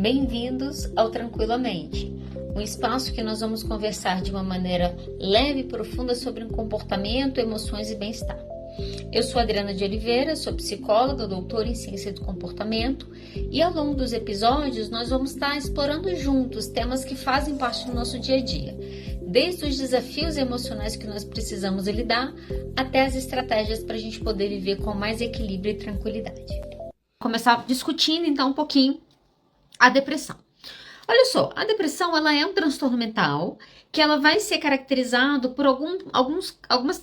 Bem-vindos ao Tranquilamente, um espaço que nós vamos conversar de uma maneira leve e profunda sobre comportamento, emoções e bem-estar. Eu sou Adriana de Oliveira, sou psicóloga, doutora em ciência do comportamento e ao longo dos episódios nós vamos estar explorando juntos temas que fazem parte do nosso dia a dia, desde os desafios emocionais que nós precisamos lidar até as estratégias para a gente poder viver com mais equilíbrio e tranquilidade. Vou começar discutindo então um pouquinho a depressão. Olha só, a depressão ela é um transtorno mental que ela vai ser caracterizado por algumas.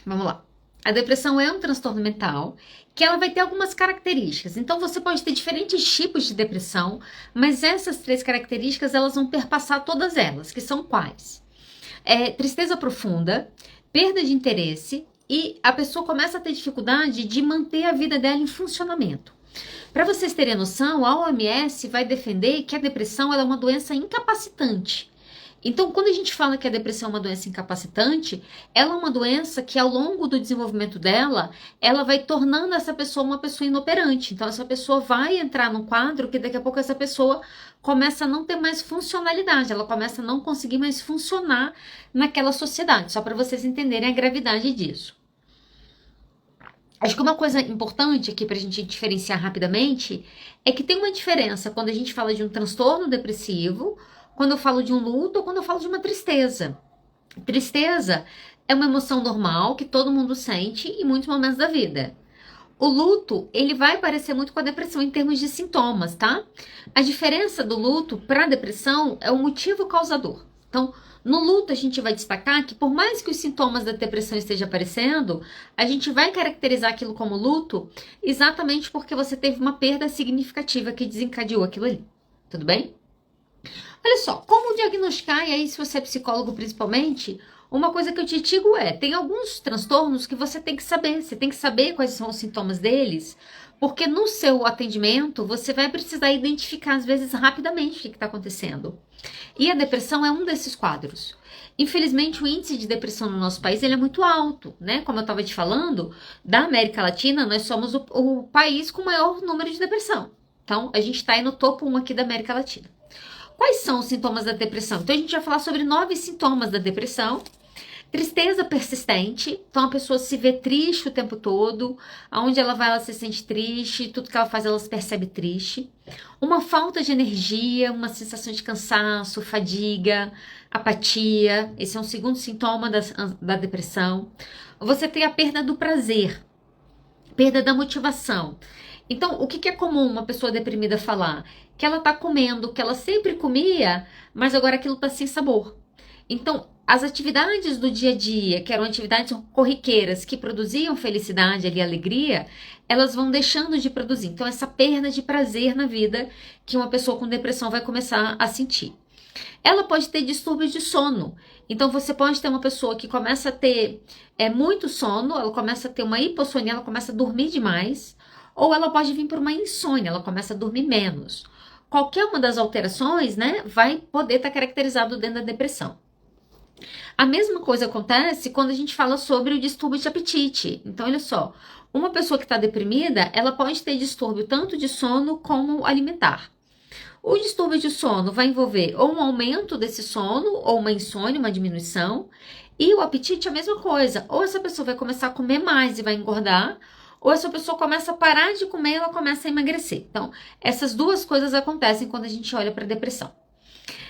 Vamos lá. A depressão é um transtorno mental que ela vai ter algumas características. Então você pode ter diferentes tipos de depressão, mas essas 3 características elas vão perpassar todas elas, que são quais? Tristeza profunda, perda de interesse e a pessoa começa a ter dificuldade de manter a vida dela em funcionamento. Para vocês terem noção, a OMS vai defender que a depressão ela é uma doença incapacitante. Então, quando a gente fala que a depressão é uma doença incapacitante, ela é uma doença que ao longo do desenvolvimento dela, ela vai tornando essa pessoa uma pessoa inoperante. Então, essa pessoa vai entrar num quadro que daqui a pouco essa pessoa começa a não ter mais funcionalidade, ela começa a não conseguir mais funcionar naquela sociedade, só para vocês entenderem a gravidade disso. Acho que uma coisa importante aqui para a gente diferenciar rapidamente é que tem uma diferença quando a gente fala de um transtorno depressivo, quando eu falo de um luto ou quando eu falo de uma tristeza. Tristeza é uma emoção normal que todo mundo sente em muitos momentos da vida. O luto, ele vai parecer muito com a depressão em termos de sintomas, tá? A diferença do luto para a depressão é o motivo causador. Então, no luto, a gente vai destacar que por mais que os sintomas da depressão estejam aparecendo, a gente vai caracterizar aquilo como luto exatamente porque você teve uma perda significativa que desencadeou aquilo ali. Tudo bem? Olha só, como diagnosticar, e aí se você é psicólogo principalmente, uma coisa que eu te digo tem alguns transtornos que você tem que saber quais são os sintomas deles, porque no seu atendimento você vai precisar identificar às vezes rapidamente o que está acontecendo. E a depressão é um desses quadros. Infelizmente, o índice de depressão no nosso país ele é muito alto, né? Como eu estava te falando, da América Latina, nós somos o país com o maior número de depressão. Então, a gente está aí no topo 1 aqui da América Latina. Quais são os sintomas da depressão? Então, a gente vai falar sobre 9 sintomas da depressão. Tristeza persistente, então a pessoa se vê triste o tempo todo, aonde ela vai ela se sente triste, tudo que ela faz ela se percebe triste. Uma falta de energia, uma sensação de cansaço, fadiga, apatia, esse é um segundo sintoma da depressão. Você tem a perda do prazer, perda da motivação. Então, o que é comum uma pessoa deprimida falar? Que ela está comendo, que ela sempre comia, mas agora aquilo está sem sabor. Então, as atividades do dia a dia, que eram atividades corriqueiras, que produziam felicidade e alegria, elas vão deixando de produzir. Então, essa perda de prazer na vida que uma pessoa com depressão vai começar a sentir. Ela pode ter distúrbios de sono. Então, você pode ter uma pessoa que começa a ter muito sono, ela começa a ter uma hipossonia, ela começa a dormir demais, ou ela pode vir por uma insônia, ela começa a dormir menos. Qualquer uma das alterações, né, vai poder estar caracterizado dentro da depressão. A mesma coisa acontece quando a gente fala sobre o distúrbio de apetite. Então, olha só, uma pessoa que está deprimida, ela pode ter distúrbio tanto de sono como alimentar. O distúrbio de sono vai envolver ou um aumento desse sono, ou uma insônia, uma diminuição. E o apetite é a mesma coisa. Ou essa pessoa vai começar a comer mais e vai engordar, ou essa pessoa começa a parar de comer e ela começa a emagrecer. Então, essas duas coisas acontecem quando a gente olha para a depressão.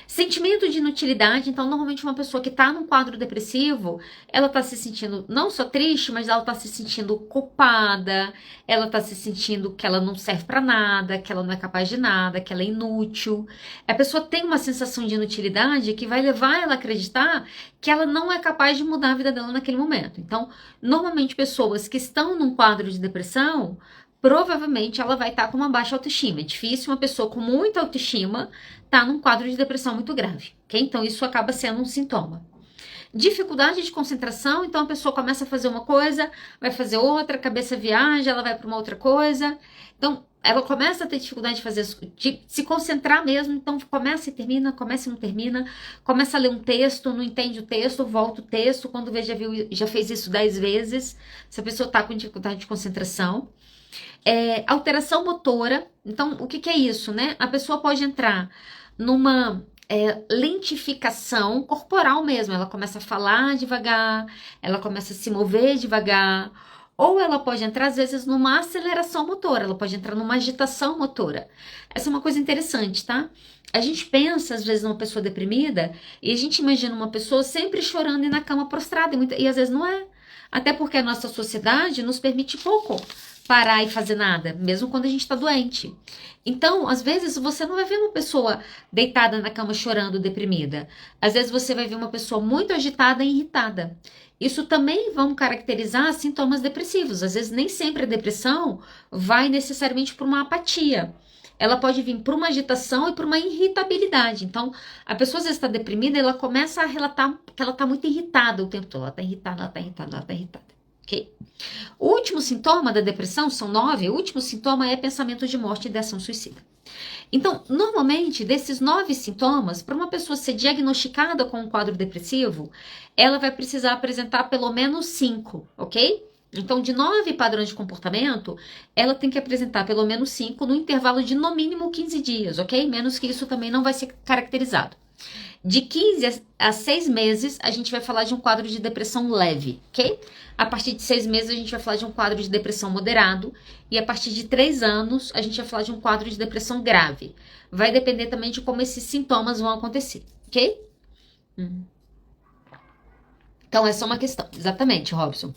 Sentimento de inutilidade, então normalmente uma pessoa que está num quadro depressivo, ela está se sentindo não só triste, mas ela está se sentindo culpada, ela está se sentindo que ela não serve para nada, que ela não é capaz de nada, que ela é inútil. A pessoa tem uma sensação de inutilidade que vai levar ela a acreditar que ela não é capaz de mudar a vida dela naquele momento. Então, normalmente pessoas que estão num quadro de depressão, provavelmente ela vai estar com uma baixa autoestima. É difícil uma pessoa com muita autoestima estar num quadro de depressão muito grave, ok? Então, isso acaba sendo um sintoma. Dificuldade de concentração, então a pessoa começa a fazer uma coisa, vai fazer outra, a cabeça viaja, ela vai para uma outra coisa. Então, ela começa a ter dificuldade de se concentrar mesmo, então começa e termina, começa e não termina, começa a ler um texto, não entende o texto, volta o texto, quando vê já fez isso 10 vezes, essa pessoa está com dificuldade de concentração. Alteração motora. Então, o que é isso, né? A pessoa pode entrar numa lentificação corporal mesmo. Ela começa a falar devagar, ela começa a se mover devagar. Ou ela pode entrar, às vezes, numa aceleração motora, ela pode entrar numa agitação motora. Essa é uma coisa interessante, tá? A gente pensa, às vezes, numa pessoa deprimida e a gente imagina uma pessoa sempre chorando e na cama prostrada, e às vezes não é. Até porque a nossa sociedade nos permite pouco parar e fazer nada, mesmo quando a gente está doente. Então, às vezes, você não vai ver uma pessoa deitada na cama chorando, deprimida. Às vezes, você vai ver uma pessoa muito agitada e irritada. Isso também vão caracterizar sintomas depressivos. Às vezes, nem sempre a depressão vai necessariamente por uma apatia. Ela pode vir por uma agitação e por uma irritabilidade. Então, a pessoa às vezes está deprimida, ela começa a relatar que ela está muito irritada o tempo todo. Ela está irritada, ela está irritada, ela está irritada. Ok? O último sintoma da depressão, são 9, o último sintoma é pensamento de morte e de ação suicida. Então, normalmente, desses 9 sintomas, para uma pessoa ser diagnosticada com um quadro depressivo, ela vai precisar apresentar pelo menos 5, ok? Então, de 9 padrões de comportamento, ela tem que apresentar pelo menos 5 no intervalo de no mínimo 15 dias, ok? Menos que isso também não vai ser caracterizado. De 15 a 6 meses, a gente vai falar de um quadro de depressão leve, ok? A partir de 6 meses, a gente vai falar de um quadro de depressão moderado. E a partir de 3 anos, a gente vai falar de um quadro de depressão grave. Vai depender também de como esses sintomas vão acontecer, ok? Então, essa é uma questão. Exatamente, Robson.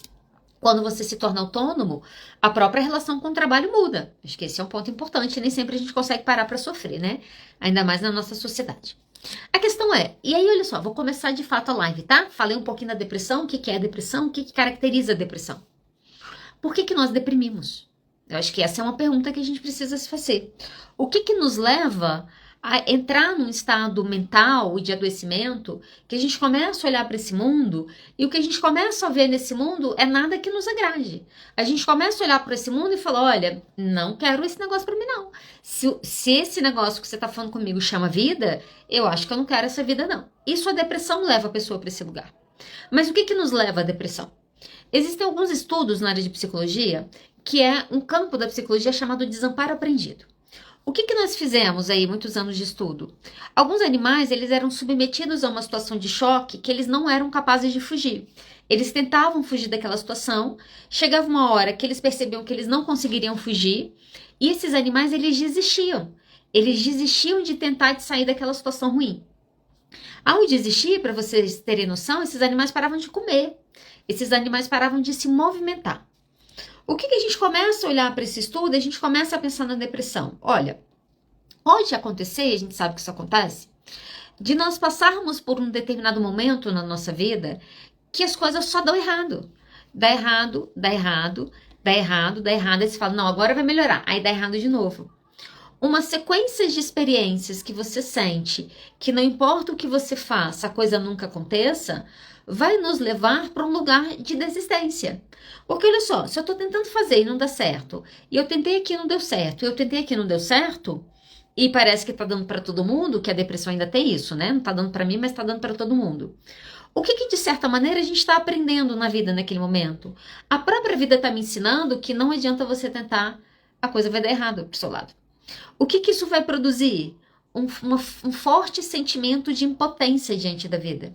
Quando você se torna autônomo, a própria relação com o trabalho muda. Acho que esse é um ponto importante. Nem sempre a gente consegue parar para sofrer, né? Ainda mais na nossa sociedade. A questão é, e aí olha só, vou começar de fato a live, tá? Falei um pouquinho da depressão, o que é a depressão, o que caracteriza a depressão. Por que nós deprimimos? Eu acho que essa é uma pergunta que a gente precisa se fazer. O que nos leva a entrar num estado mental e de adoecimento, que a gente começa a olhar para esse mundo e o que a gente começa a ver nesse mundo é nada que nos agrade. A gente começa a olhar para esse mundo e fala, olha, não quero esse negócio para mim não. Se esse negócio que você está falando comigo chama vida, eu acho que eu não quero essa vida não. Isso a depressão leva a pessoa para esse lugar. Mas o que nos leva à depressão? Existem alguns estudos na área de psicologia, que é um campo da psicologia chamado desamparo aprendido. O que nós fizemos aí, muitos anos de estudo? Alguns animais, eles eram submetidos a uma situação de choque que eles não eram capazes de fugir. Eles tentavam fugir daquela situação, chegava uma hora que eles percebiam que eles não conseguiriam fugir, e esses animais, eles desistiam. Eles desistiam de tentar sair daquela situação ruim. Ao desistir, para vocês terem noção, esses animais paravam de comer. Esses animais paravam de se movimentar. O que a gente começa a olhar para esse estudo? A gente começa a pensar na depressão. Olha, pode acontecer, a gente sabe que isso acontece, de nós passarmos por um determinado momento na nossa vida que as coisas só dão errado. Dá errado, dá errado, dá errado, dá errado. Aí você fala, não, agora vai melhorar. Aí dá errado de novo. Uma sequência de experiências que você sente que não importa o que você faça, a coisa nunca aconteça, vai nos levar para um lugar de desistência. Porque olha só, se eu estou tentando fazer e não dá certo, e eu tentei aqui e não deu certo, e eu tentei aqui e não deu certo, e parece que está dando para todo mundo, que a depressão ainda tem isso, né? Não está dando para mim, mas está dando para todo mundo. O que de certa maneira a gente está aprendendo na vida naquele momento? A própria vida está me ensinando que não adianta você tentar, a coisa vai dar errado pro seu lado. O que isso vai produzir? Um forte sentimento de impotência diante da vida.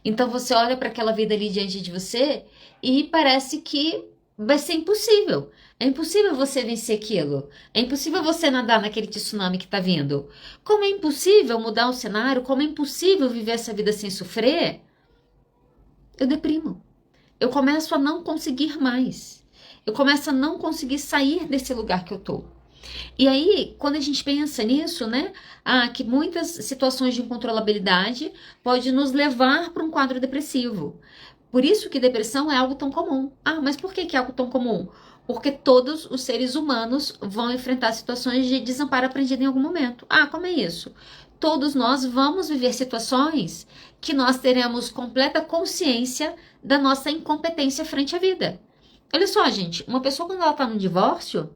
Então você olha para aquela vida ali diante de você e parece que vai ser impossível. É impossível você vencer aquilo. É impossível você nadar naquele tsunami que está vindo. Como é impossível mudar o cenário, como é impossível viver essa vida sem sofrer, eu deprimo. Eu começo a não conseguir mais. Eu começo a não conseguir sair desse lugar que eu tô. E aí, quando a gente pensa nisso, né, que muitas situações de incontrolabilidade podem nos levar para um quadro depressivo. Por isso que depressão é algo tão comum. Mas por que é algo tão comum? Porque todos os seres humanos vão enfrentar situações de desamparo aprendido em algum momento. Como é isso? Todos nós vamos viver situações que nós teremos completa consciência da nossa incompetência frente à vida. Olha só, gente, uma pessoa quando ela está no divórcio,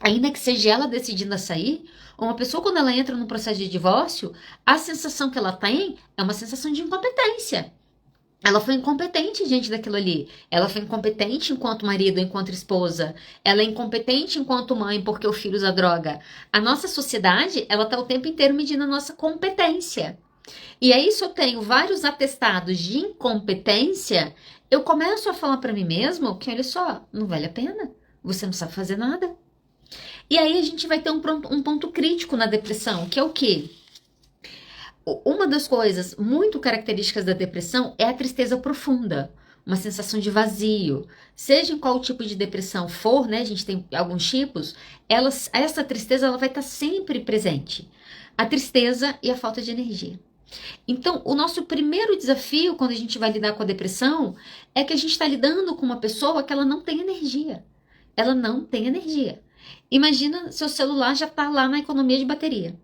ainda que seja ela decidindo a sair, uma pessoa quando ela entra no processo de divórcio, a sensação que ela tem é uma sensação de incompetência. Ela foi incompetente diante daquilo ali. Ela foi incompetente enquanto marido, enquanto esposa. Ela é incompetente enquanto mãe porque o filho usa droga. A nossa sociedade, ela tá o tempo inteiro medindo a nossa competência. E aí, se eu tenho vários atestados de incompetência, eu começo a falar para mim mesmo que, olha só, não vale a pena. Você não sabe fazer nada. E aí a gente vai ter um ponto crítico na depressão, que é o quê? Uma das coisas muito características da depressão é a tristeza profunda, uma sensação de vazio. Seja em qual tipo de depressão for, né? A gente tem alguns tipos, essa tristeza ela vai estar sempre presente. A tristeza e a falta de energia. Então, o nosso primeiro desafio quando a gente vai lidar com a depressão é que a gente está lidando com uma pessoa que ela não tem energia. Ela não tem energia. Imagina seu celular já está lá na economia de bateria.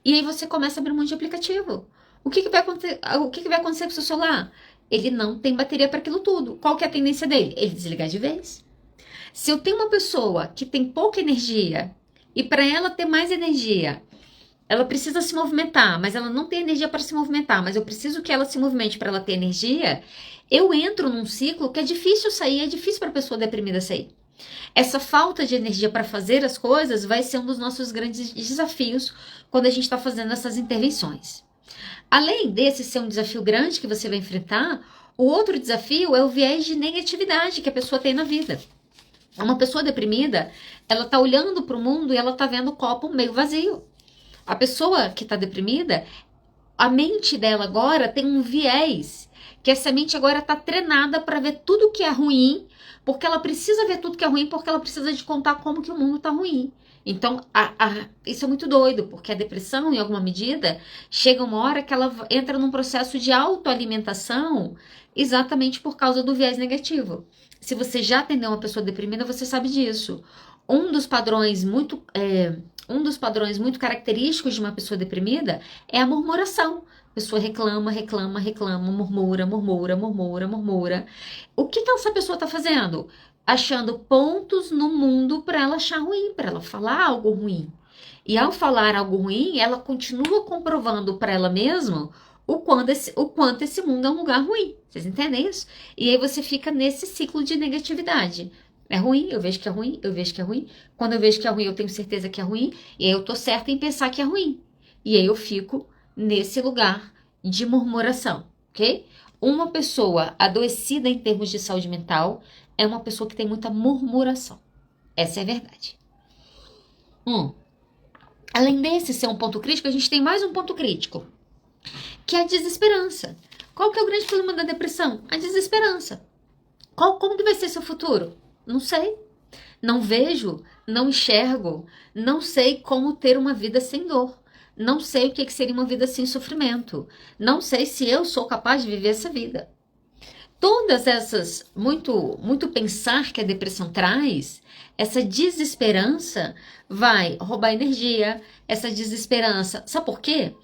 E aí você começa a abrir um monte de aplicativo. O que vai acontecer? O que vai acontecer com o seu celular? Ele não tem bateria para aquilo tudo. Qual que é a tendência dele? Ele desligar de vez. Se eu tenho uma pessoa que tem pouca energia e para ela ter mais energia, ela precisa se movimentar, mas ela não tem energia para se movimentar, mas eu preciso que ela se movimente para ela ter energia, eu entro num ciclo que é difícil sair, é difícil para a pessoa deprimida sair. Essa falta de energia para fazer as coisas vai ser um dos nossos grandes desafios quando a gente está fazendo essas intervenções. Além desse ser um desafio grande que você vai enfrentar, o outro desafio é o viés de negatividade que a pessoa tem na vida. Uma pessoa deprimida, ela está olhando para o mundo e ela está vendo o copo meio vazio. A pessoa que está deprimida, a mente dela agora tem um viés, que essa mente agora está treinada para ver tudo que é ruim, porque ela precisa ver tudo que é ruim, porque ela precisa de contar como que o mundo está ruim. Então, isso é muito doido, porque a depressão, em alguma medida, chega uma hora que ela entra num processo de autoalimentação exatamente por causa do viés negativo. Se você já atendeu uma pessoa deprimida, você sabe disso. Um dos padrões muito característicos de uma pessoa deprimida é a murmuração. A pessoa reclama, murmura. O que essa pessoa está fazendo? Achando pontos no mundo para ela achar ruim, para ela falar algo ruim. E ao falar algo ruim, ela continua comprovando para ela mesma o quanto esse mundo é um lugar ruim. Vocês entendem isso? E aí você fica nesse ciclo de negatividade. É ruim, eu vejo que é ruim, eu vejo que é ruim. Quando eu vejo que é ruim, eu tenho certeza que é ruim. E aí eu tô certa em pensar que é ruim. E aí eu fico nesse lugar de murmuração, ok? Uma pessoa adoecida em termos de saúde mental é uma pessoa que tem muita murmuração. Essa é a verdade. Além desse ser um ponto crítico, a gente tem mais um ponto crítico, que é a desesperança. Qual que é o grande problema da depressão? A desesperança. Como que vai ser seu futuro? Não sei. Não vejo, não enxergo, não sei como ter uma vida sem dor. Não sei o que seria uma vida sem sofrimento. Não sei se eu sou capaz de viver essa vida. Todas essas, muito pensar que a depressão traz, essa desesperança vai roubar energia, essa desesperança. Sabe por quê?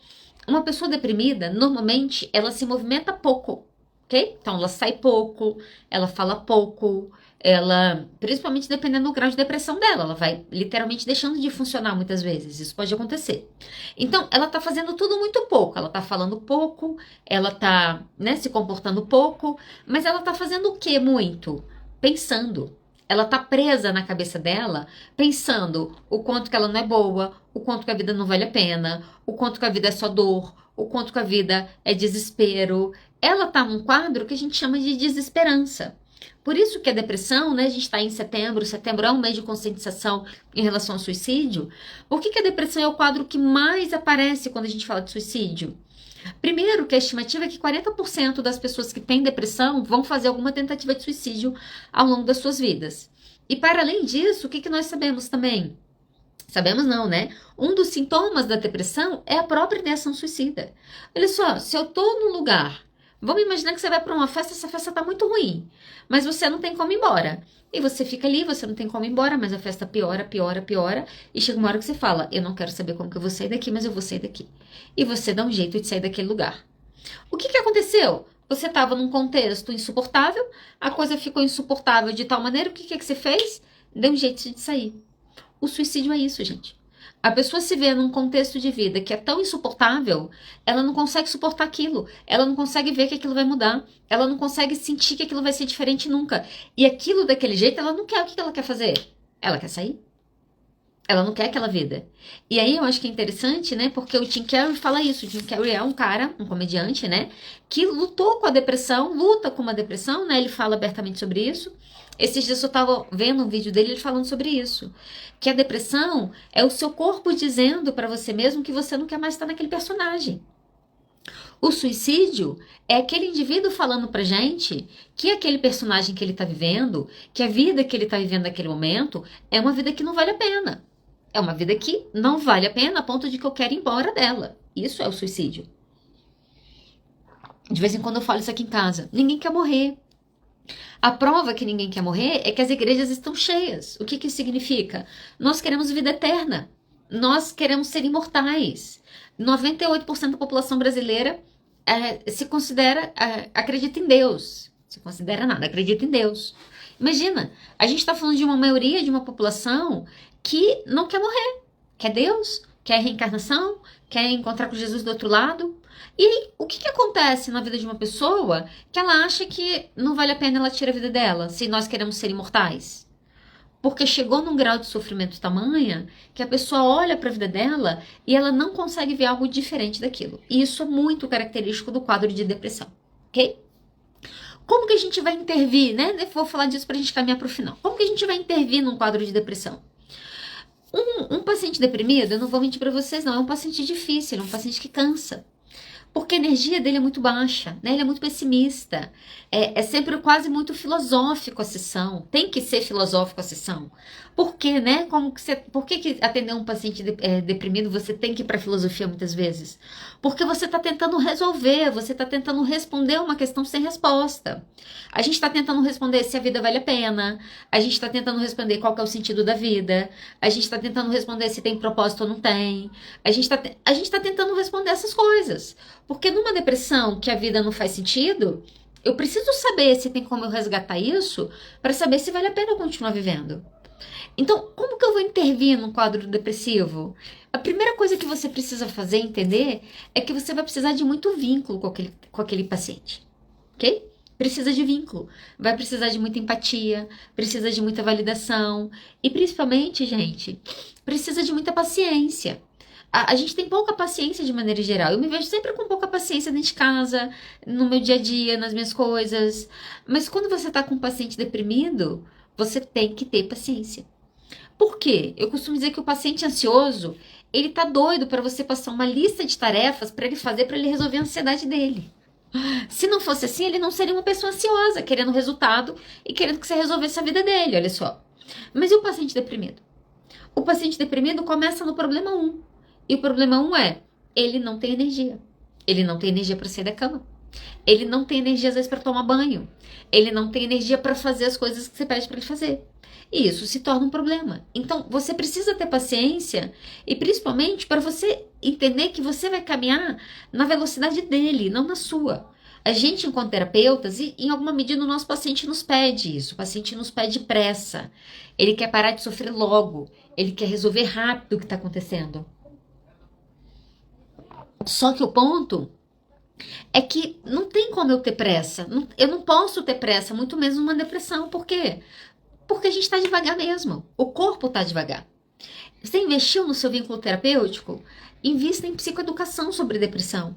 Uma pessoa deprimida, normalmente, ela se movimenta pouco, ok? Então, ela sai pouco, ela fala pouco, ela, principalmente dependendo do grau de depressão dela, ela vai literalmente deixando de funcionar muitas vezes, isso pode acontecer. Então, ela tá fazendo tudo muito pouco, ela tá falando pouco, ela tá, se comportando pouco, mas ela tá fazendo o que muito? Pensando. Ela tá presa na cabeça dela, pensando o quanto que ela não é boa, o quanto que a vida não vale a pena, o quanto que a vida é só dor, o quanto que a vida é desespero. Ela tá num quadro que a gente chama de desesperança. Por isso que a depressão, a gente está em setembro é um mês de conscientização em relação ao suicídio. Por que a depressão é o quadro que mais aparece quando a gente fala de suicídio? Primeiro, que a estimativa é que 40% das pessoas que têm depressão vão fazer alguma tentativa de suicídio ao longo das suas vidas. E para além disso, o que nós sabemos também? Sabemos não, né? Um dos sintomas da depressão é a própria ideação suicida. Olha só, se eu tô num lugar, vamos imaginar que você vai para uma festa, essa festa tá muito ruim, mas você não tem como ir embora. E você fica ali, você não tem como ir embora, mas a festa piora, e chega uma hora que você fala, eu não quero saber como que eu vou sair daqui, mas eu vou sair daqui. E você dá um jeito de sair daquele lugar. O que aconteceu? Você estava num contexto insuportável, a coisa ficou insuportável de tal maneira, o que você fez? Deu um jeito de sair. O suicídio é isso, gente. A pessoa se vê num contexto de vida que é tão insuportável, ela não consegue suportar aquilo, ela não consegue ver que aquilo vai mudar, ela não consegue sentir que aquilo vai ser diferente nunca. E aquilo daquele jeito, ela não quer. O que ela quer fazer? Ela quer sair. Ela não quer aquela vida. E aí eu acho que é interessante, né? Porque o Jim Carrey fala isso. O Jim Carrey é um cara, um comediante, né? Que lutou com a depressão, luta com uma depressão, né? Ele fala abertamente sobre isso. Esses dias eu tava vendo um vídeo dele, ele falando sobre isso. Que a depressão é o seu corpo dizendo para você mesmo que você não quer mais estar naquele personagem. O suicídio é aquele indivíduo falando pra gente que aquele personagem que ele tá vivendo, que a vida que ele tá vivendo naquele momento, é uma vida que não vale a pena. É uma vida que não vale a pena a ponto de que eu quero ir embora dela. Isso é o suicídio. De vez em quando eu falo isso aqui em casa. Ninguém quer morrer. A prova que ninguém quer morrer é que as igrejas estão cheias. O que isso significa? Nós queremos vida eterna. Nós queremos ser imortais. 98% da população brasileira se considera, acredita em Deus. Se considera nada, acredita em Deus. Imagina, a gente está falando de uma maioria de uma população que não quer morrer, quer Deus, quer reencarnação, quer encontrar com Jesus do outro lado. E aí, o que acontece na vida de uma pessoa que ela acha que não vale a pena ela tirar a vida dela, se nós queremos ser imortais? Porque chegou num grau de sofrimento tamanha que a pessoa olha para a vida dela e ela não consegue ver algo diferente daquilo. E isso é muito característico do quadro de depressão, ok? Como que a gente vai intervir, né? Vou falar disso para a gente caminhar para o final. Como que a gente vai intervir num quadro de depressão? Um paciente deprimido, eu não vou mentir para vocês não, é um paciente difícil, é um paciente que cansa. Porque a energia dele é muito baixa, né? Ele é muito pessimista. É sempre quase muito filosófico a sessão. Tem que ser filosófico a sessão. Por quê, né? Por que atender um paciente deprimido você tem que ir para a filosofia muitas vezes? Porque você está tentando resolver, você está tentando responder uma questão sem resposta. A gente está tentando responder se a vida vale a pena. A gente está tentando responder qual que é o sentido da vida. A gente está tentando responder se tem propósito ou não tem. A gente tá tentando responder essas coisas. Porque numa depressão que a vida não faz sentido, eu preciso saber se tem como eu resgatar isso para saber se vale a pena eu continuar vivendo. Então, como que eu vou intervir num quadro depressivo? A primeira coisa que você precisa fazer, entender, é que você vai precisar de muito vínculo com aquele paciente, ok? Precisa de vínculo, vai precisar de muita empatia, precisa de muita validação e principalmente, gente, precisa de muita paciência. A gente tem pouca paciência de maneira geral. Eu me vejo sempre com pouca paciência dentro de casa, no meu dia a dia, nas minhas coisas. Mas quando você tá com um paciente deprimido, você tem que ter paciência. Por quê? Eu costumo dizer que o paciente ansioso, ele tá doido para você passar uma lista de tarefas para ele fazer, para ele resolver a ansiedade dele. Se não fosse assim, ele não seria uma pessoa ansiosa, querendo resultado e querendo que você resolvesse a vida dele, olha só. Mas e o paciente deprimido? O paciente deprimido começa no problema 1. E o problema 1 é, ele não tem energia. Ele não tem energia para sair da cama. Ele não tem energia, às vezes, para tomar banho. Ele não tem energia para fazer as coisas que você pede para ele fazer. E isso se torna um problema. Então, você precisa ter paciência e, principalmente, para você entender que você vai caminhar na velocidade dele, não na sua. A gente, enquanto terapeutas, e em alguma medida o nosso paciente nos pede isso. O paciente nos pede pressa. Ele quer parar de sofrer logo. Ele quer resolver rápido o que está acontecendo. Só que o ponto é que não tem como eu ter pressa. Eu não posso ter pressa, muito menos numa depressão. Por quê? Porque a gente está devagar mesmo. O corpo está devagar. Você investiu no seu vínculo terapêutico? Invista em psicoeducação sobre depressão.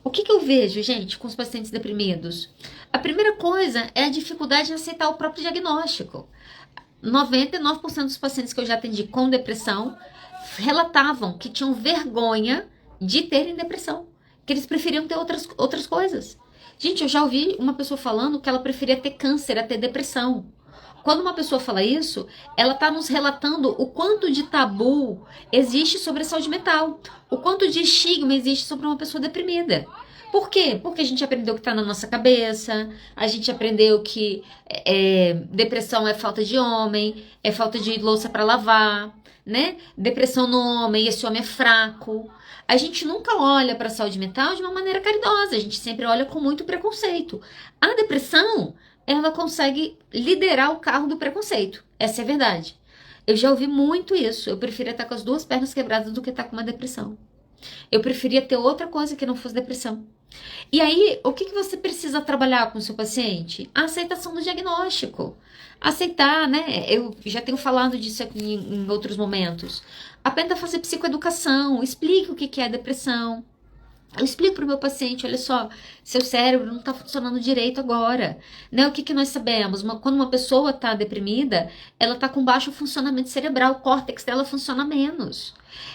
O que eu vejo, gente, com os pacientes deprimidos? A primeira coisa é a dificuldade em aceitar o próprio diagnóstico. 99% dos pacientes que eu já atendi com depressão relatavam que tinham vergonha de terem depressão, que eles preferiam ter outras coisas. Gente, eu já ouvi uma pessoa falando que ela preferia ter câncer a ter depressão. Quando uma pessoa fala isso, ela está nos relatando o quanto de tabu existe sobre a saúde mental, o quanto de estigma existe sobre uma pessoa deprimida. Por quê? Porque a gente aprendeu que está na nossa cabeça, a gente aprendeu que depressão é falta de homem, é falta de louça para lavar, né? Depressão no homem, esse homem é fraco. A gente nunca olha para a saúde mental de uma maneira caridosa, a gente sempre olha com muito preconceito. A depressão, ela consegue liderar o carro do preconceito, essa é a verdade. Eu já ouvi muito isso. Eu preferia estar com as duas pernas quebradas do que estar com uma depressão. Eu preferia ter outra coisa que não fosse depressão. E aí, o que você precisa trabalhar com o seu paciente? A aceitação do diagnóstico. Aceitar, né? Eu já tenho falado disso aqui em outros momentos. Aprenda a fazer psicoeducação, explique o que é depressão. Eu explico para o meu paciente, olha só, seu cérebro não está funcionando direito agora. Né? O que nós sabemos? Quando uma pessoa está deprimida, ela está com baixo funcionamento cerebral, o córtex dela funciona menos.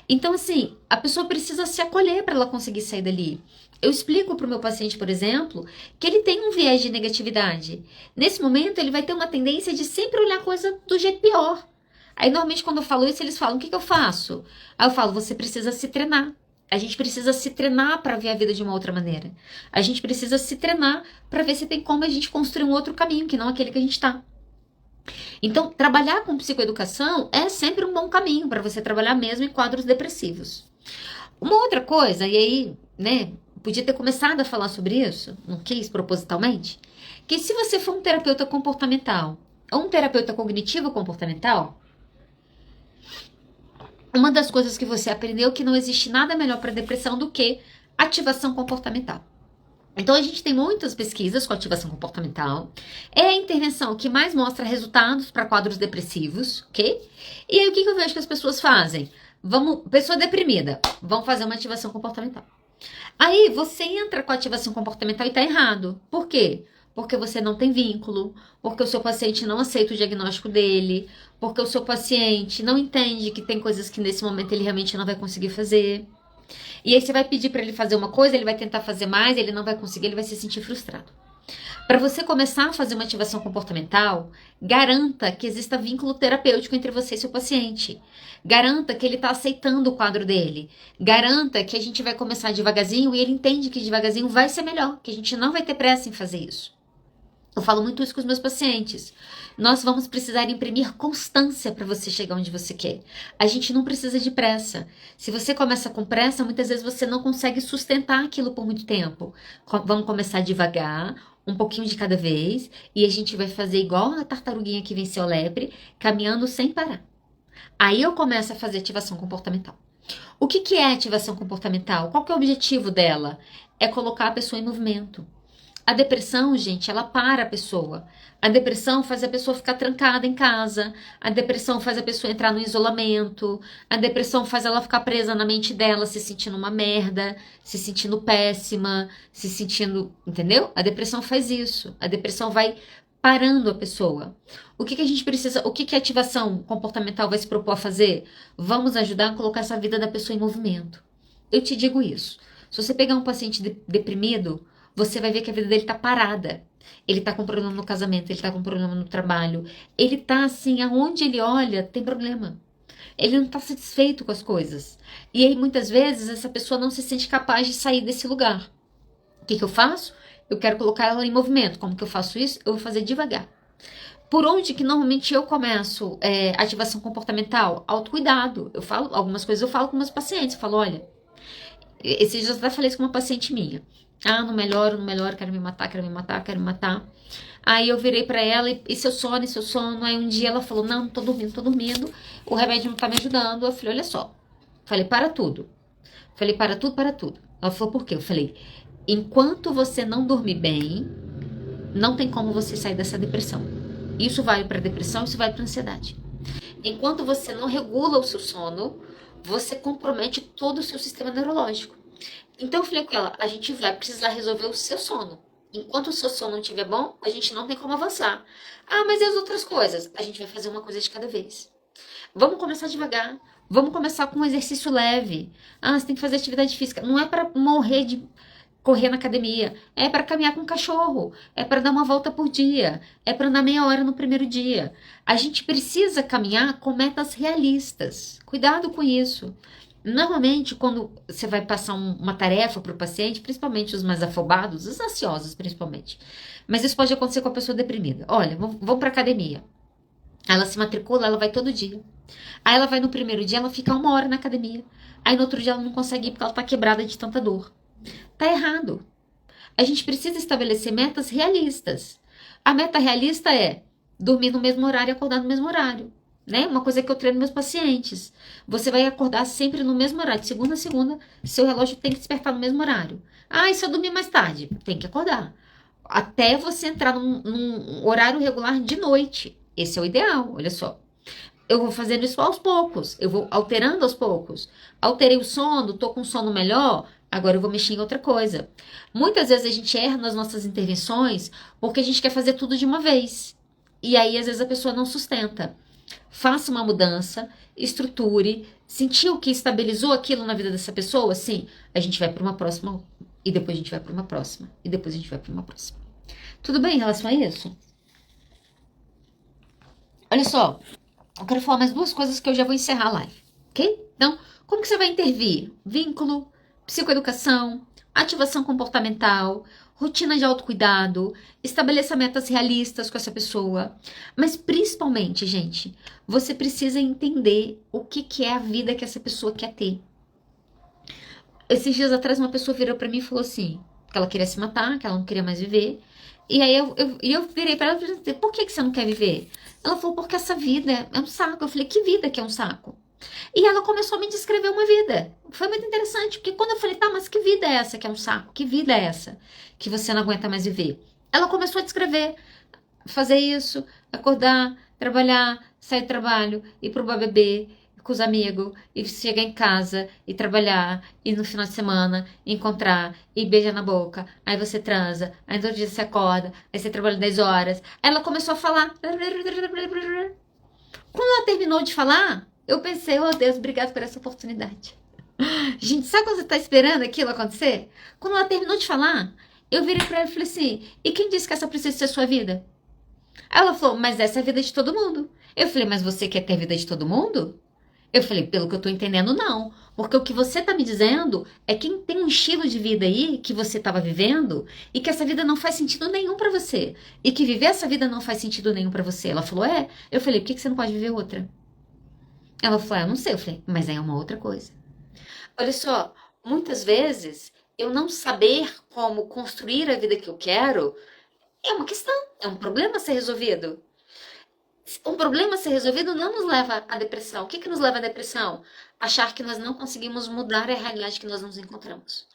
Então, assim, a pessoa precisa se acolher para ela conseguir sair dali. Eu explico para o meu paciente, por exemplo, que ele tem um viés de negatividade. Nesse momento, ele vai ter uma tendência de sempre olhar a coisa do jeito pior. Aí, normalmente, quando eu falo isso, eles falam, o que eu faço? Aí eu falo, você precisa se treinar. A gente precisa se treinar para ver a vida de uma outra maneira. A gente precisa se treinar para ver se tem como a gente construir um outro caminho, que não aquele que a gente está. Então, trabalhar com psicoeducação é sempre um bom caminho para você trabalhar mesmo em quadros depressivos. Uma outra coisa, e aí, né, podia ter começado a falar sobre isso, não quis propositalmente, que se você for um terapeuta comportamental ou um terapeuta cognitivo comportamental, uma das coisas que você aprendeu é que não existe nada melhor para depressão do que ativação comportamental. Então, a gente tem muitas pesquisas com ativação comportamental. É a intervenção que mais mostra resultados para quadros depressivos, ok? E aí, o que eu vejo que as pessoas fazem? Pessoa deprimida, vão fazer uma ativação comportamental. Aí, você entra com a ativação comportamental e tá errado. Por quê? Porque você não tem vínculo, porque o seu paciente não aceita o diagnóstico dele, porque o seu paciente não entende que tem coisas que nesse momento ele realmente não vai conseguir fazer. E aí você vai pedir para ele fazer uma coisa, ele vai tentar fazer mais, ele não vai conseguir, ele vai se sentir frustrado. Para você começar a fazer uma ativação comportamental, garanta que exista vínculo terapêutico entre você e seu paciente. Garanta que ele está aceitando o quadro dele. Garanta que a gente vai começar devagarzinho e ele entende que devagarzinho vai ser melhor, que a gente não vai ter pressa em fazer isso. Eu falo muito isso com os meus pacientes. Nós vamos precisar imprimir constância para você chegar onde você quer. A gente não precisa de pressa. Se você começa com pressa, muitas vezes você não consegue sustentar aquilo por muito tempo. Vamos começar devagar, um pouquinho de cada vez, e a gente vai fazer igual a tartaruguinha que venceu a lepre, caminhando sem parar. Aí eu começo a fazer ativação comportamental. O que é ativação comportamental? Qual que é o objetivo dela? É colocar a pessoa em movimento. A depressão, gente, ela para a pessoa. A depressão faz a pessoa ficar trancada em casa. A depressão faz a pessoa entrar no isolamento. A depressão faz ela ficar presa na mente dela, se sentindo uma merda, se sentindo péssima, se sentindo... Entendeu? A depressão faz isso. A depressão vai parando a pessoa. O que a gente precisa... O que a ativação comportamental vai se propor a fazer? Vamos ajudar a colocar essa vida da pessoa em movimento. Eu te digo isso. Se você pegar um paciente deprimido, você vai ver que a vida dele tá parada. Ele tá com problema no casamento, ele tá com problema no trabalho. Ele tá assim, aonde ele olha, tem problema. Ele não tá satisfeito com as coisas. E aí, muitas vezes, essa pessoa não se sente capaz de sair desse lugar. O que eu faço? Eu quero colocar ela em movimento. Como que eu faço isso? Eu vou fazer devagar. Por onde que normalmente eu começo ativação comportamental? Autocuidado. Eu falo, algumas coisas eu falo com meus pacientes. Eu falo, olha, esses dias eu até falei isso com uma paciente minha. Ah, não melhoro, quero me matar. Aí eu virei pra ela, e seu sono? Aí um dia ela falou, não tô dormindo, o remédio não tá me ajudando. Eu falei, olha só. Falei, para tudo. Para tudo. Ela falou, por quê? Eu falei, enquanto você não dormir bem, não tem como você sair dessa depressão. Isso vale pra depressão, isso vale pra ansiedade. Enquanto você não regula o seu sono, você compromete todo o seu sistema neurológico. Então eu falei com ela, a gente vai precisar resolver o seu sono. Enquanto o seu sono não estiver bom, a gente não tem como avançar. Ah, mas e as outras coisas? A gente vai fazer uma coisa de cada vez. Vamos começar devagar. Vamos começar com um exercício leve. Ah, você tem que fazer atividade física. Não é para morrer de correr na academia. É para caminhar com o cachorro. É para dar uma volta por dia. É para andar meia hora no primeiro dia. A gente precisa caminhar com metas realistas. Cuidado com isso. Normalmente, quando você vai passar uma tarefa para o paciente, principalmente os mais afobados, os ansiosos principalmente, mas isso pode acontecer com a pessoa deprimida. Olha, vamos para academia. Ela se matricula, ela vai todo dia. Aí ela vai no primeiro dia, ela fica 1 hora na academia. Aí no outro dia ela não consegue ir porque ela tá quebrada de tanta dor. Tá errado. A gente precisa estabelecer metas realistas. A meta realista é dormir no mesmo horário e acordar no mesmo horário. né? Uma coisa que eu treino meus pacientes. Você vai acordar sempre no mesmo horário, de segunda a segunda, seu relógio tem que despertar no mesmo horário. Ah, e se eu dormir mais tarde? Tem que acordar. Até você entrar num horário regular de noite. Esse é o ideal, olha só. Eu vou fazendo isso aos poucos, eu vou alterando aos poucos. Alterei o sono, tô com sono melhor, agora eu vou mexer em outra coisa. Muitas vezes a gente erra nas nossas intervenções porque a gente quer fazer tudo de uma vez. E aí, às vezes, a pessoa não sustenta. Faça uma mudança, estruture, sentiu que estabilizou aquilo na vida dessa pessoa? Sim, a gente vai para uma próxima, e depois a gente vai para uma próxima, e depois a gente vai para uma próxima. Tudo bem em relação a isso? Olha só, eu quero falar mais duas coisas que eu já vou encerrar a live, ok? Então, como que você vai intervir? Vínculo, psicoeducação, ativação comportamental, rotina de autocuidado, estabeleça metas realistas com essa pessoa. Mas principalmente, gente, você precisa entender o que é a vida que essa pessoa quer ter. Esses dias atrás uma pessoa virou pra mim e falou assim, que ela queria se matar, que ela não queria mais viver. E aí eu virei pra ela e falei, por que você não quer viver? Ela falou, porque essa vida é um saco. Eu falei, que vida que é um saco? E ela começou a me descrever uma vida. Foi muito interessante, porque quando eu falei, tá, mas que vida é essa que é um saco? Que vida é essa que você não aguenta mais viver? Ela começou a descrever, fazer isso, acordar, trabalhar, sair do trabalho, ir pro bar beber com os amigos, e chegar em casa, e trabalhar, e no final de semana, encontrar, e beija na boca, aí você transa, aí todo dia você acorda, aí você trabalha 10 horas. Aí ela começou a falar. Quando ela terminou de falar, eu pensei, oh Deus, obrigado por essa oportunidade. Gente, sabe quando você tá esperando aquilo acontecer? Quando ela terminou de falar, eu virei pra ela e falei assim, e quem disse que essa precisa ser sua vida? Ela falou, mas essa é a vida de todo mundo. Eu falei, mas você quer ter a vida de todo mundo? Eu falei, pelo que eu tô entendendo, não. Porque o que você tá me dizendo é que tem um estilo de vida aí que você tava vivendo e que essa vida não faz sentido nenhum pra você. E que viver essa vida não faz sentido nenhum pra você. Ela falou, é. Eu falei, por que você não pode viver outra? Ela falou, eu não sei. Eu falei, mas aí é uma outra coisa. Olha só, muitas vezes eu não saber como construir a vida que eu quero é uma questão, é um problema a ser resolvido. Um problema a ser resolvido não nos leva à depressão. O que nos leva à depressão? Achar que nós não conseguimos mudar a realidade que nós nos encontramos.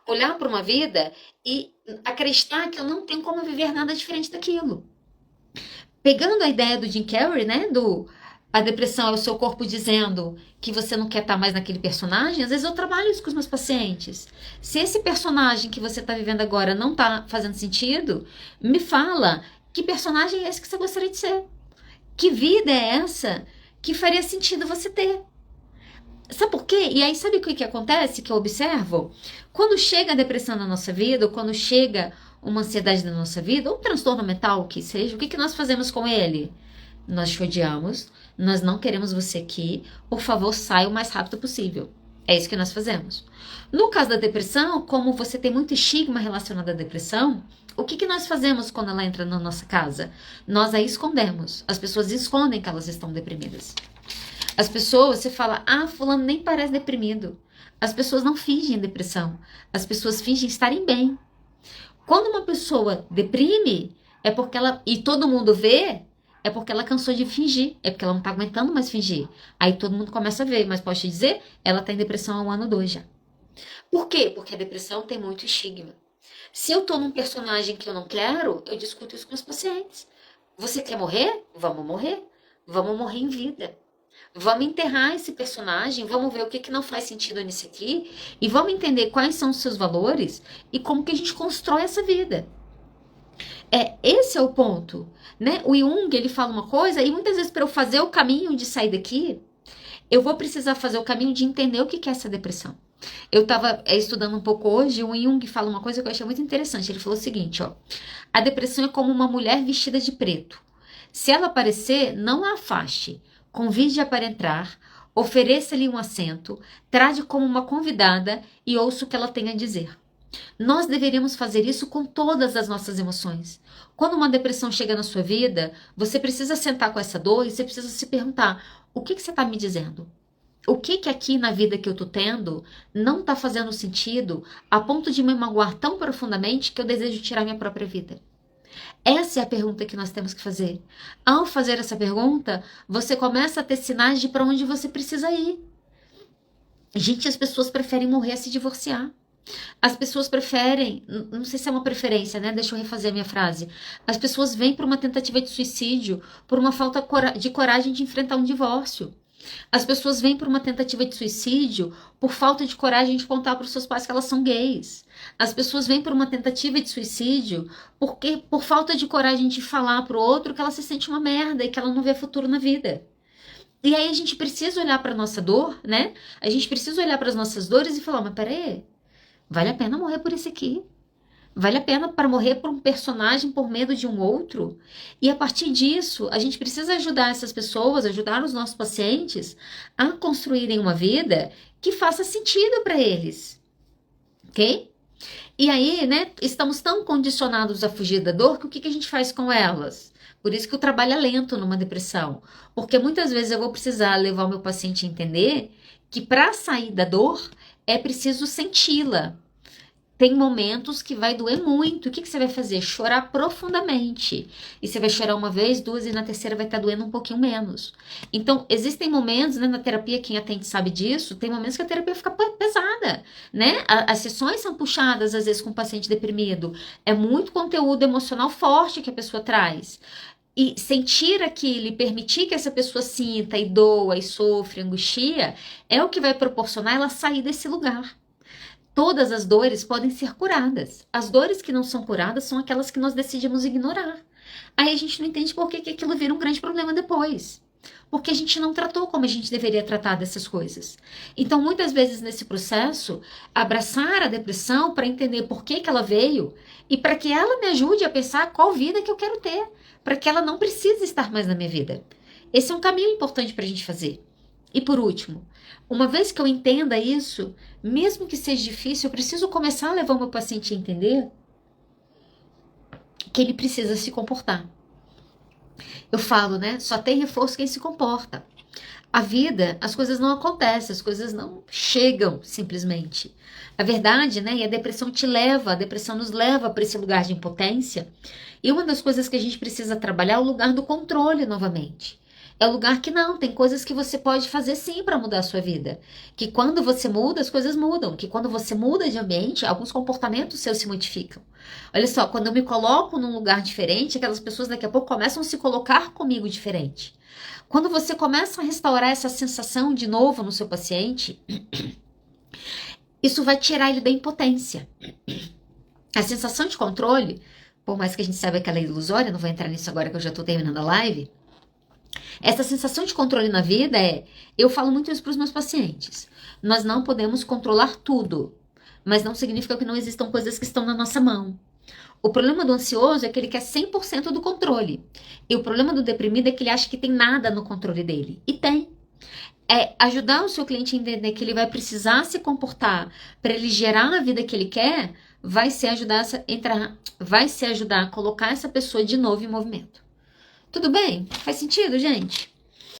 Olhar para uma vida e acreditar que eu não tenho como viver nada diferente daquilo. Pegando a ideia do Jim Carrey, né? A depressão é o seu corpo dizendo que você não quer estar mais naquele personagem. Às vezes eu trabalho isso com os meus pacientes. Se esse personagem que você está vivendo agora não está fazendo sentido, me fala que personagem é esse que você gostaria de ser. Que vida é essa que faria sentido você ter? Sabe por quê? E aí, sabe o que acontece que eu observo? Quando chega a depressão na nossa vida, ou quando chega uma ansiedade na nossa vida, ou um transtorno mental, que seja, o que nós fazemos com ele? Nós te odiamos, nós não queremos você aqui, por favor, saia o mais rápido possível. É isso que nós fazemos. No caso da depressão, como você tem muito estigma relacionado à depressão, o que nós fazemos quando ela entra na nossa casa? Nós a escondemos. As pessoas escondem que elas estão deprimidas. As pessoas, você fala, fulano nem parece deprimido. As pessoas não fingem depressão. As pessoas fingem estarem bem. Quando uma pessoa deprime, é porque ela, e todo mundo vê, é porque ela cansou de fingir. É porque ela não está aguentando mais fingir. Aí todo mundo começa a ver, mas posso te dizer, ela está em depressão há 1 ano ou 2 já. Por quê? Porque a depressão tem muito estigma. Se eu tô num personagem que eu não quero, eu discuto isso com os pacientes. Você quer morrer? Vamos morrer. Vamos morrer em vida. Vamos enterrar esse personagem, vamos ver o que não faz sentido nisso aqui e vamos entender quais são os seus valores e como que a gente constrói essa vida. Esse é o ponto, né? O Jung, ele fala uma coisa e muitas vezes para eu fazer o caminho de sair daqui, eu vou precisar fazer o caminho de entender o que é essa depressão. Eu estava estudando um pouco hoje, o Jung fala uma coisa que eu achei muito interessante. Ele falou o seguinte, ó. A depressão é como uma mulher vestida de preto. Se ela aparecer, não a afaste. Convide-a para entrar, ofereça-lhe um assento, trate como uma convidada e ouça o que ela tem a dizer. Nós deveríamos fazer isso com todas as nossas emoções. Quando uma depressão chega na sua vida, você precisa sentar com essa dor e você precisa se perguntar, o que você está me dizendo? O que aqui na vida que eu tô tendo não tá fazendo sentido a ponto de me magoar tão profundamente que eu desejo tirar minha própria vida? Essa é a pergunta que nós temos que fazer. Ao fazer essa pergunta, você começa a ter sinais de para onde você precisa ir. Gente, as pessoas preferem morrer a se divorciar. As pessoas preferem, não sei se é uma preferência, né? Deixa eu refazer a minha frase. As pessoas vêm por uma tentativa de suicídio, por uma falta de coragem de enfrentar um divórcio. As pessoas vêm por uma tentativa de suicídio por falta de coragem de contar para os seus pais que elas são gays. As pessoas vêm por uma tentativa de suicídio por falta de coragem de falar para o outro que ela se sente uma merda e que ela não vê futuro na vida. E aí a gente precisa olhar para nossa dor, né? A gente precisa olhar para as nossas dores e falar, mas peraí, vale a pena morrer por esse aqui? Vale a pena para morrer por um personagem por medo de um outro? E a partir disso, a gente precisa ajudar essas pessoas, ajudar os nossos pacientes a construírem uma vida que faça sentido para eles. Ok? E aí, né, estamos tão condicionados a fugir da dor que o que a gente faz com elas? Por isso que o trabalho é lento numa depressão. Porque muitas vezes eu vou precisar levar o meu paciente a entender que para sair da dor é preciso senti-la. Tem momentos que vai doer muito. O que você vai fazer? Chorar profundamente. E você vai chorar uma vez, duas, e na terceira vai estar doendo um pouquinho menos. Então, existem momentos, né, na terapia, quem atende sabe disso, tem momentos que a terapia fica pesada, né? As sessões são puxadas, às vezes, com o paciente deprimido. É muito conteúdo emocional forte que a pessoa traz. E sentir aquilo e permitir que essa pessoa sinta e doa e sofre, angustia, é o que vai proporcionar ela sair desse lugar. Todas as dores podem ser curadas. As dores que não são curadas são aquelas que nós decidimos ignorar. Aí a gente não entende por que aquilo vira um grande problema depois. Porque a gente não tratou como a gente deveria tratar dessas coisas. Então, muitas vezes nesse processo, abraçar a depressão para entender por que ela veio e para que ela me ajude a pensar qual vida que eu quero ter, para que ela não precise estar mais na minha vida. Esse é um caminho importante para a gente fazer. E por último, uma vez que eu entenda isso, mesmo que seja difícil, eu preciso começar a levar o meu paciente a entender que ele precisa se comportar. Eu falo, né? Só tem reforço quem se comporta. A vida, as coisas não acontecem, as coisas não chegam simplesmente. A verdade, né? E a depressão a depressão nos leva para esse lugar de impotência. E uma das coisas que a gente precisa trabalhar é o lugar do controle novamente. É o lugar que não, tem coisas que você pode fazer sim para mudar a sua vida. Que quando você muda, as coisas mudam. Que quando você muda de ambiente, alguns comportamentos seus se modificam. Olha só, quando eu me coloco num lugar diferente, aquelas pessoas daqui a pouco começam a se colocar comigo diferente. Quando você começa a restaurar essa sensação de novo no seu paciente, isso vai tirar ele da impotência. A sensação de controle, por mais que a gente saiba que ela é ilusória, não vou entrar nisso agora que eu já estou terminando a live. Essa sensação de controle na vida eu falo muito isso para os meus pacientes. Nós não podemos controlar tudo, mas não significa que não existam coisas que estão na nossa mão. O problema do ansioso é que ele quer 100% do controle. E o problema do deprimido é que ele acha que tem nada no controle dele. E tem. É ajudar o seu cliente a entender que ele vai precisar se comportar para ele gerar a vida que ele quer, vai ser ajudar a colocar essa pessoa de novo em movimento. Tudo bem? Faz sentido, gente?